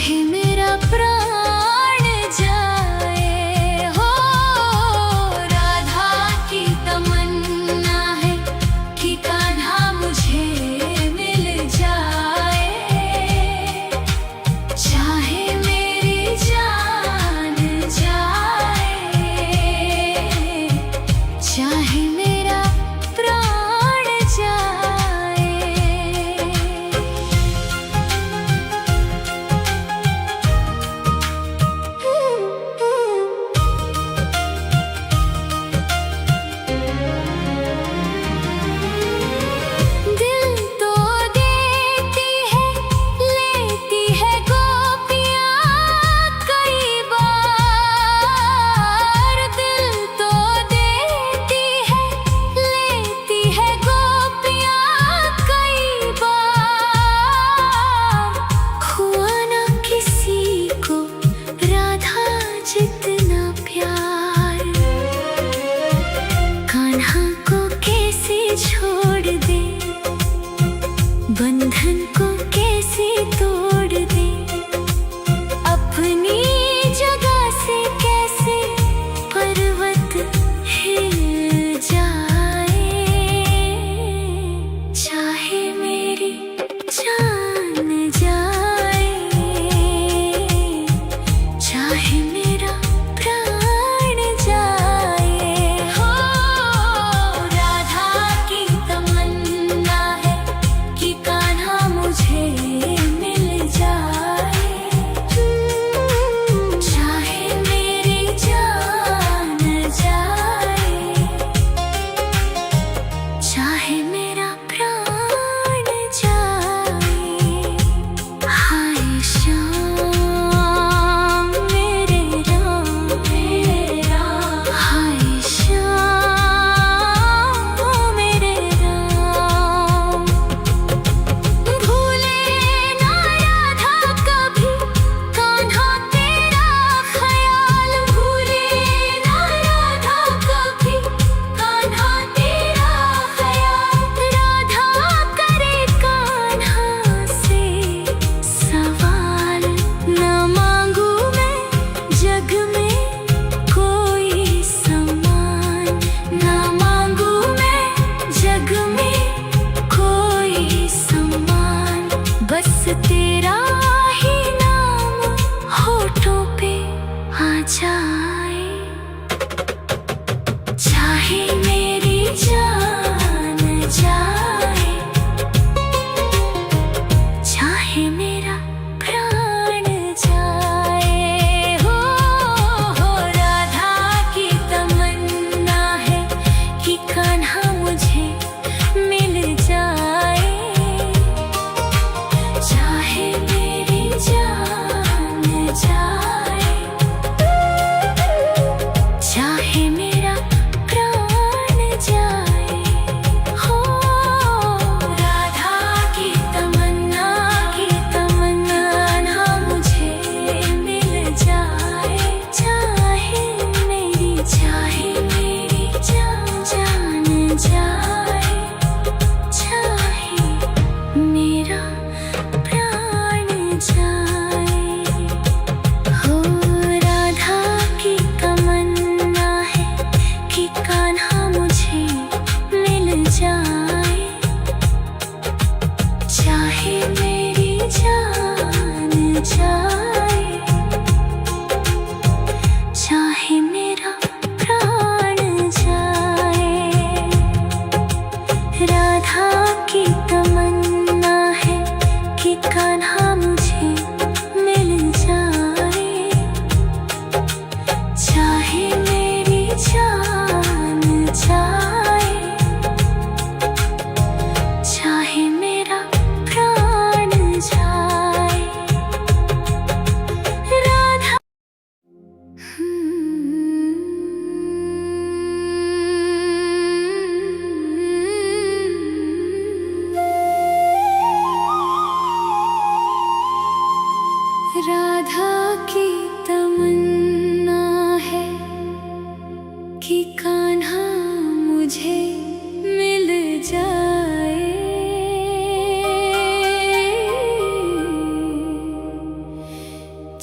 चाहे मेरा प्राण जाए हो। राधा की तमन्ना है कि कान्हा मुझे मिल जाए। चाहे मेरी जान जाए, चाहे मेरा प्राण जाए।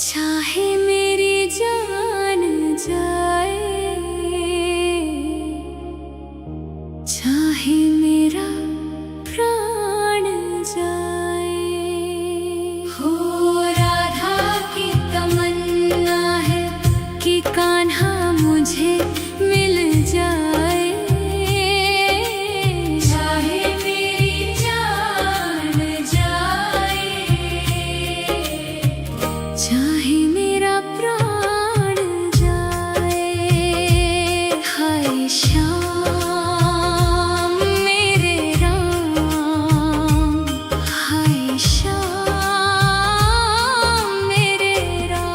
चाहे मेरी जान जाए, चाहे मेरा प्राण जाए। हो राधा की तमन्ना है कि कान्हा मुझे मिल जाए, चाहे मेरी जान जाए, चाहे मेरा प्राण जाए। हाय श्याम मेरे राम, हाय श्याम मेरे राम।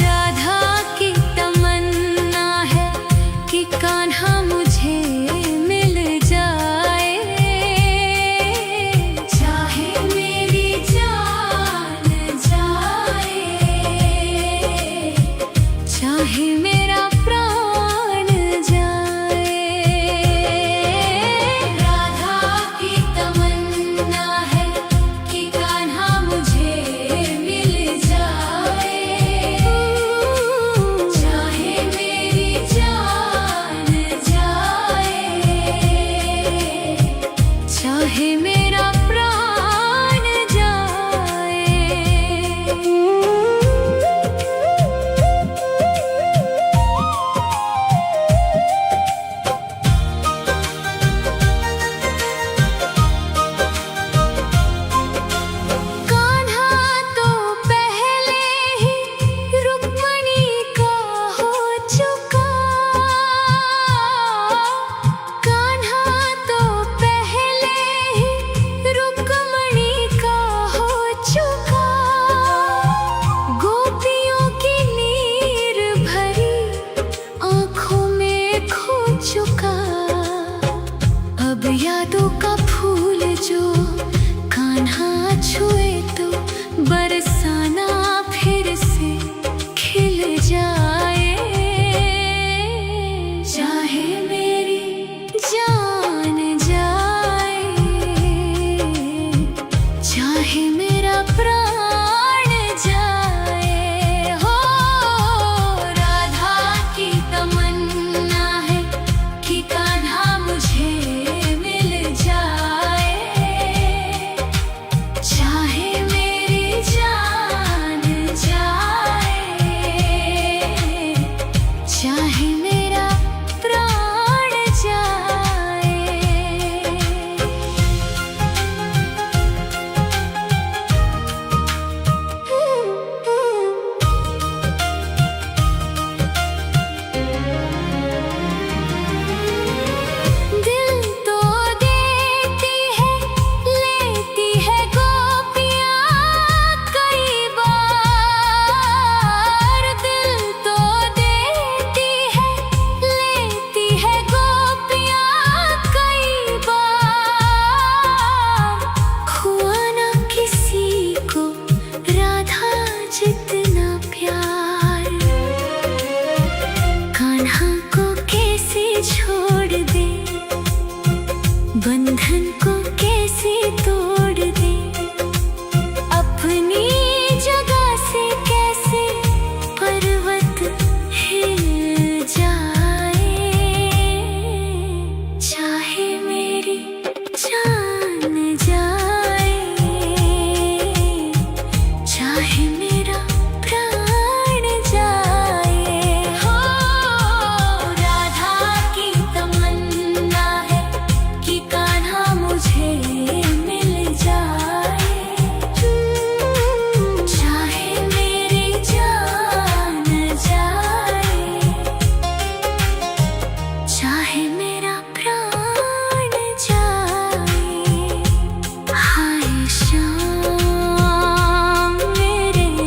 राधा की तमन्ना है कि कान्हा मुझे मिल जाए, चाहे मेरी जान जाए, चाहे मेरा प्राण जाए। राधा की तमन्ना है कि कान्हा मुझे मिल जाए, चाहे मेरी जान जाए, चाहे मेरा प्राण जाए। कान्हा तो पहले ही रुक्मणी का हो चुका, कान्हा तो पहले ही रुक्मणी का हो चुका। गोपियों की नीर भरी आँखों में खो चुका। अब यादों का फूल जो कान्हा छुए तो बरसाना फिर से खिल जाए, चाहे मेरी जान जाए, चाहे मेरा प्राण जाए। हो राधा की तमन्ना है कि कान्हा मुझे मिल जाए, चाहे मेरी जान जाए, चाहे मेरा प्राण जाए। दिल तो देती है लेती है गोपियाँ कई बार, दिल तो देती है लेती है गोपियाँ कई बार। हुआ ना किसी को राधा जितना प्यार, कान्हा को कैसे छोड़ दे, बंधन को कैसे तोड़ दे, अपनी जगह से कैसे पर्वत हिल जाए। चाहे मेरी जान जाए, चाहे मेरा प्राण जाए। हो राधा की तमन्ना है कि कान्हा मुझे मिल जाए, चाहे मेरी जान जाए, चाहे मेरा प्राण जाए। हाय श्याम मेरे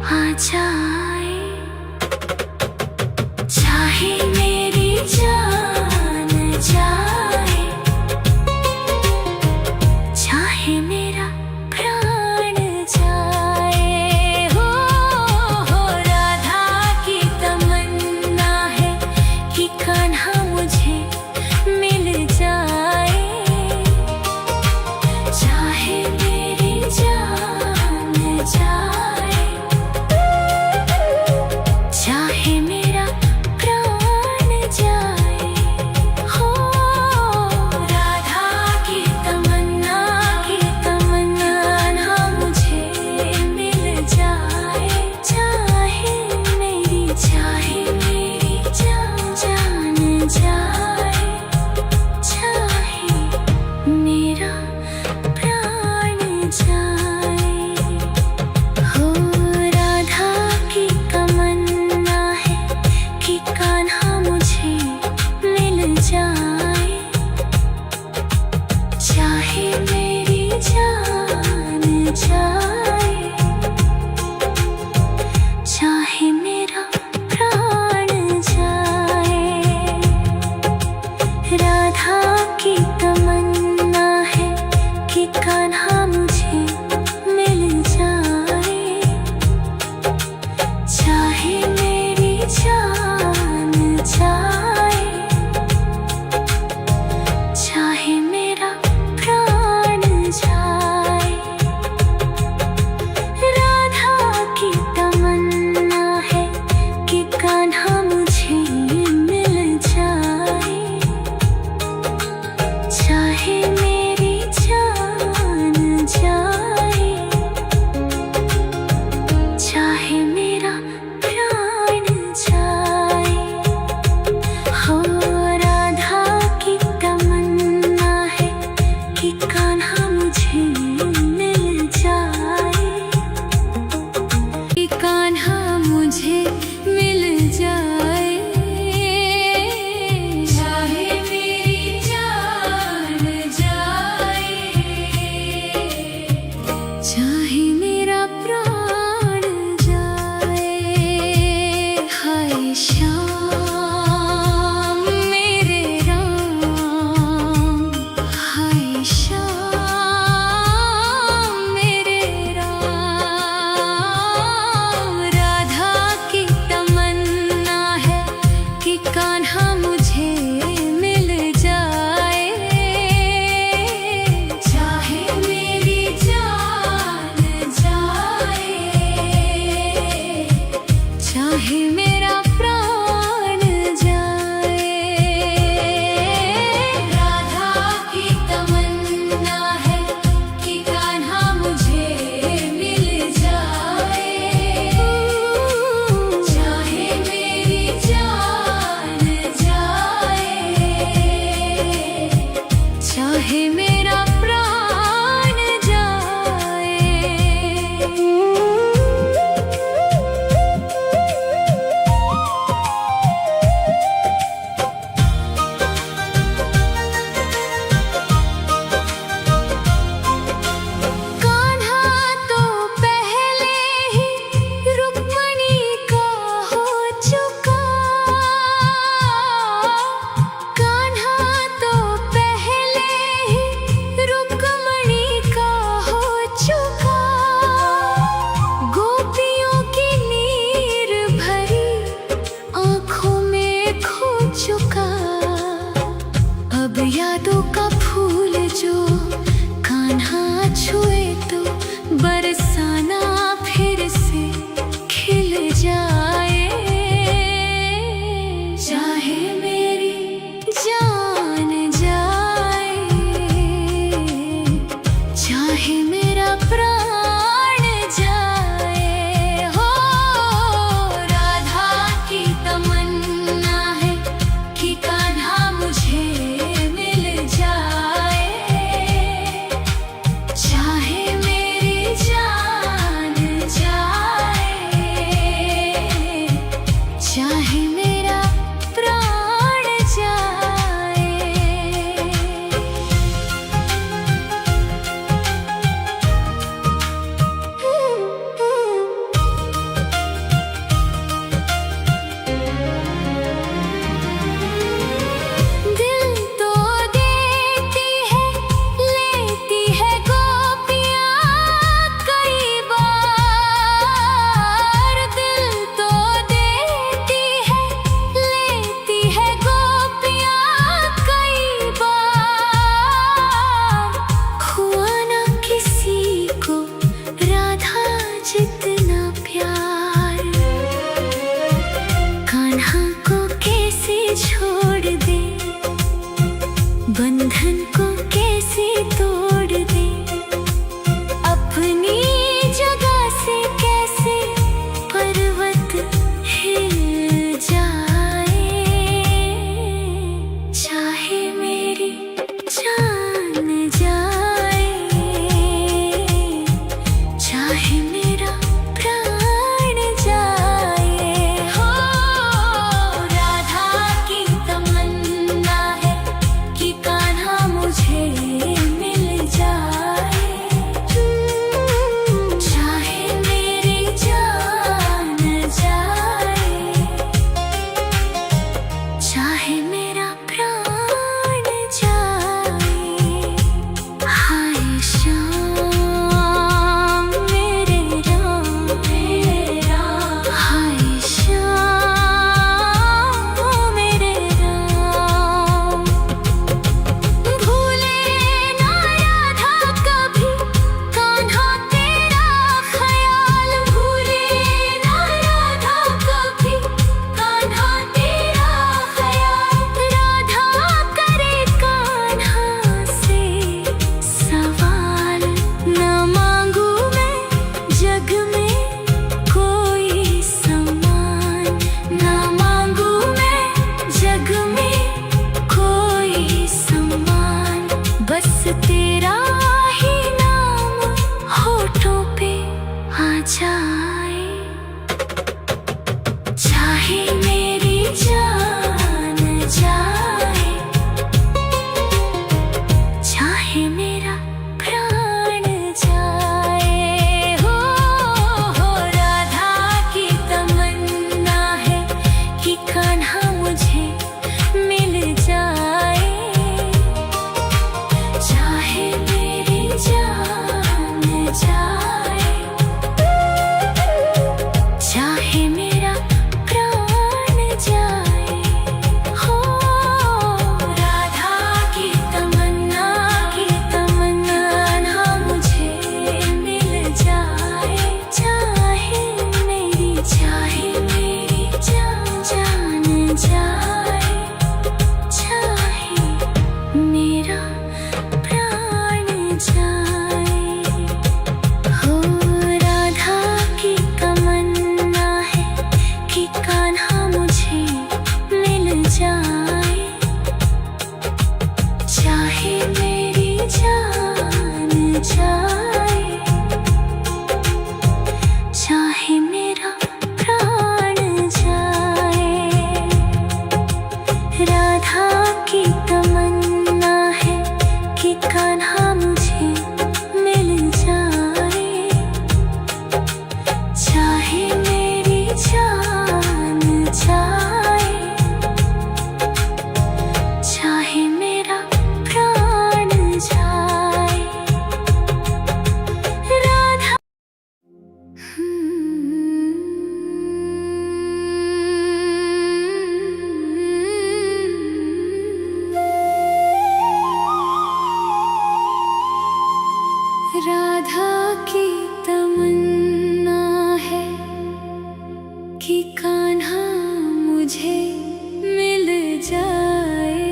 आ जाए। चाहे मेरी जान जाए, चाहे मेरा प्राण जाए। हो राधा की तमन्ना है कि कान्हा मुझे मिल जाए। चाहे मेरी जान जाए, चाहे मेरा प्राण जाए। हो राधा की तमन्ना ना मुझे मिल जाए। चाहे मेरी जान जाए, चाहे मेरा प्राण जाए। हो राधा की तमन्ना है कि कान्हा मुझे मिल जाए। चाहे मेरी जान जाए, चाहे मेरा प्राण जाए। राधा की तमन्ना है कि कान्हा मुझे मिल जाए। चाहे मेरी जान जाए, चाहे मेरा प्राण जाए। राधा की तमन्ना है कि कान्हा मुझे मिल जाए। चाहे मेरी जान जाए, चाहे मेरा प्राण जाए। हो राधा की तमन्ना है कि कान्हा मुझे मिल जाए। कि कान्हा मुझे मिल जाए। चाहे मेरी जान जाए, चाहे मेरा प्राण जाए। हाय श्याम मेरे राम, हाय श्याम मेरे राम। राधा की तमन्ना कि कान्हा मुझे मिल जाए।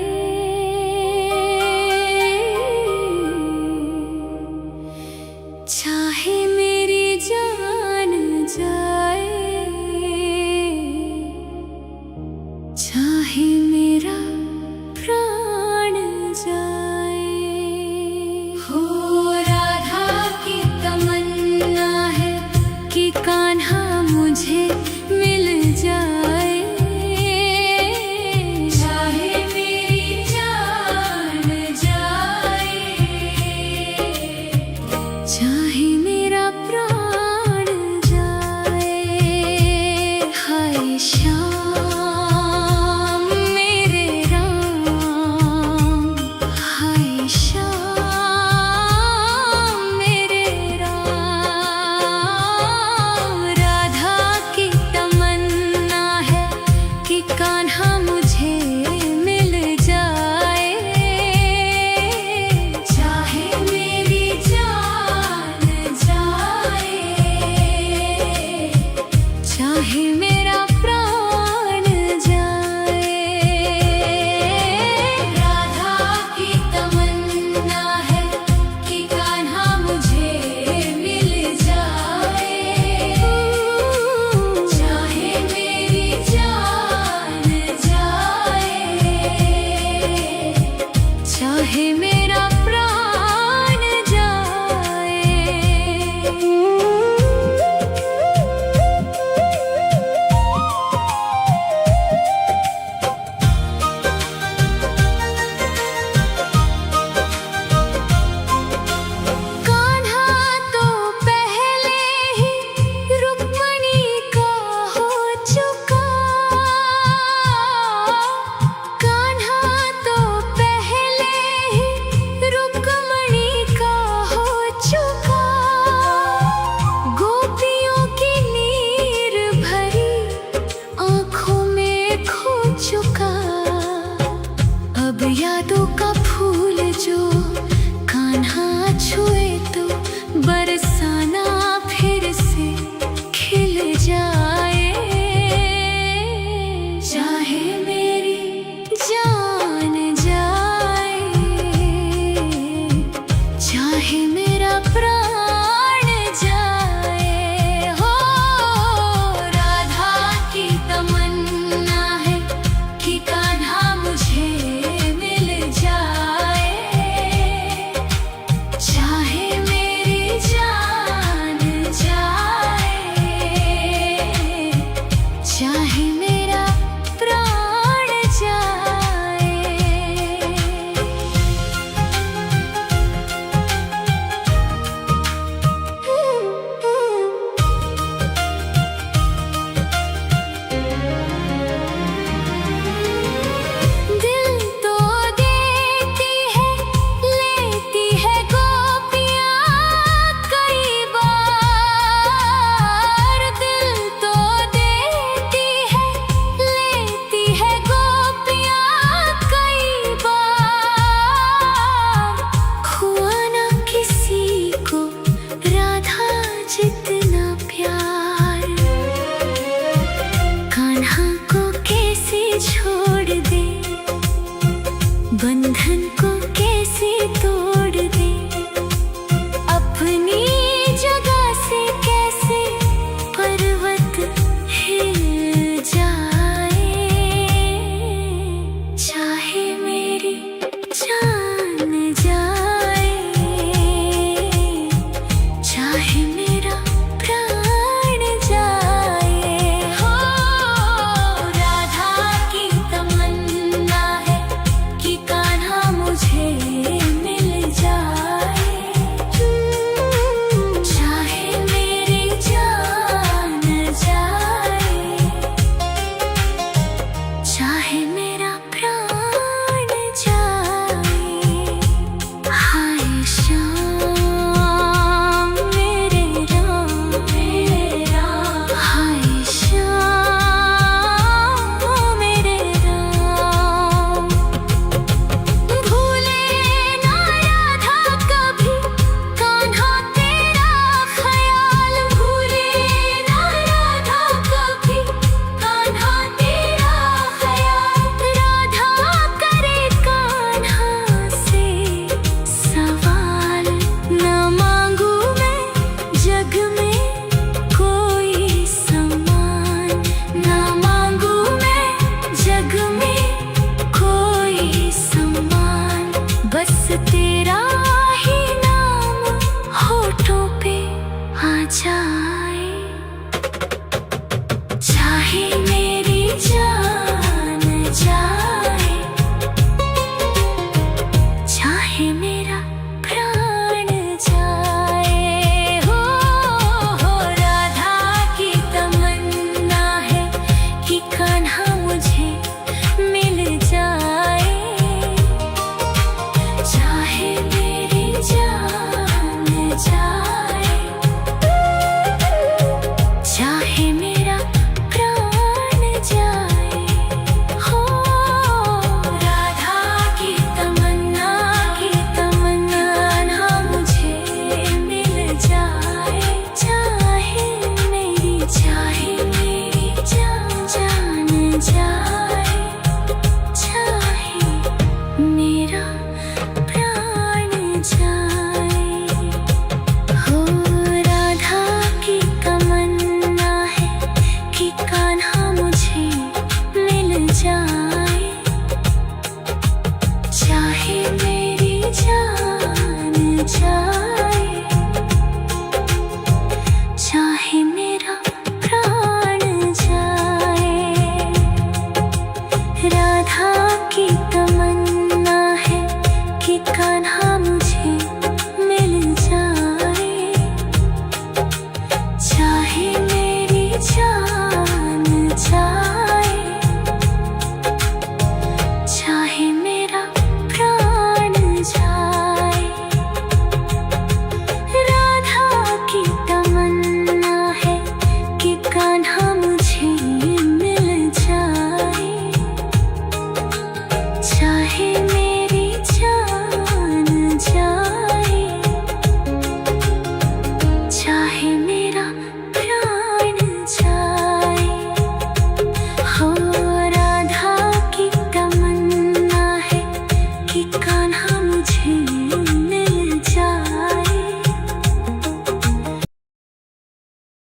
चाहे मेरी जान जाए, चाहे मेरा प्राण जाए। हो राधा की तमन्ना है कि कान्हा मुझे मिल जाए। चाहे मेरी जान जाए, चाहे मेरा प्राण जाए। हाय श्याम मेरे राम, हाय श्याम मेरे राम। राधा की तमन्ना है कि कान्हा मुझे मिल जाए। चाहे मेरी जान जाए, चाहे